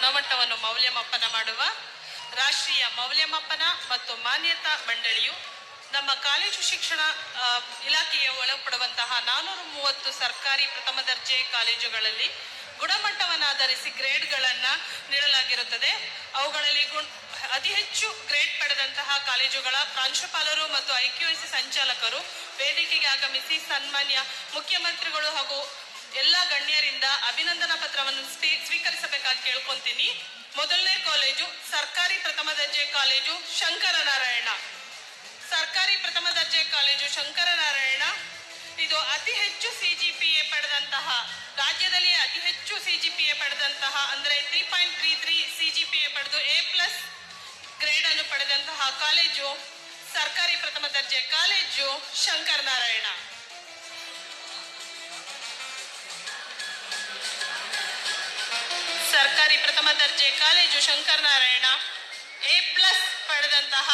ಗುಣಮಟ್ಟವನ್ನು ಮೌಲ್ಯಮಾಪನ ಮಾಡುವ ರಾಷ್ಟ್ರೀಯ ಮೌಲ್ಯಮಾಪನ ಮತ್ತು ಮಾನ್ಯತಾ ಮಂಡಳಿಯು ನಮ್ಮ ಕಾಲೇಜು ಶಿಕ್ಷಣ ಇಲಾಖೆಯ ಒಳಪಡುವಂತಹ 430 ಸರ್ಕಾರಿ ಪ್ರಥಮ ದರ್ಜೆ ಕಾಲೇಜುಗಳಲ್ಲಿ ಗುಣಮಟ್ಟವನ್ನು ಆಧರಿಸಿ ಗ್ರೇಡ್ಗಳನ್ನು ನೀಡಲಾಗಿರುತ್ತದೆ. ಅವುಗಳಲ್ಲಿ ಅತಿ ಹೆಚ್ಚು ಗ್ರೇಡ್ ಪಡೆದಂತಹ ಕಾಲೇಜುಗಳ ಪ್ರಾಂಶುಪಾಲರು ಮತ್ತು IQAC ಸಂಚಾಲಕರು ವೇದಿಕೆಗೆ ಆಗಮಿಸಿ ಸನ್ಮಾನ್ಯ ಮುಖ್ಯಮಂತ್ರಿಗಳು ಹಾಗೂ ಎಲ್ಲ ಗಣ್ಯರಿಂದ ಅಭಿನಂದನಾ ಪತ್ರವನ್ನು ಸ್ವೀಕರಿಸಬೇಕಾಗಿ ಕೇಳ್ಕೊಂತೀನಿ. ಮೊದಲನೇ ಕಾಲೇಜು ಸರ್ಕಾರಿ ಪ್ರಥಮ ದರ್ಜೆ ಕಾಲೇಜು ಶಂಕರನಾರಾಯಣ. ಸರ್ಕಾರಿ ಪ್ರಥಮ ದರ್ಜೆ ಕಾಲೇಜು ಶಂಕರನಾರಾಯಣ ಇದು ಅತಿ ಹೆಚ್ಚು CGPA ಪಡೆದಂತಹ, ರಾಜ್ಯದಲ್ಲಿ ಅತಿ ಹೆಚ್ಚು CGPA ಪಡೆದಂತಹ ಅಂದರೆ 3.33 CGPA ಪಡೆದು A+ ಗ್ರೇಡ್ ಅನ್ನು ಪಡೆದಂತಹ ಕಾಲೇಜು ಸರ್ಕಾರಿ ಪ್ರಥಮ ದರ್ಜೆ ಕಾಲೇಜು ಶಂಕರನಾರಾಯಣ. ಸರ್ಕಾರಿ ಪ್ರಥಮ ದರ್ಜೆ ಕಾಲೇಜು ಶಂಕರನಾರಾಯಣ A+ ಪಡೆದಂತಹ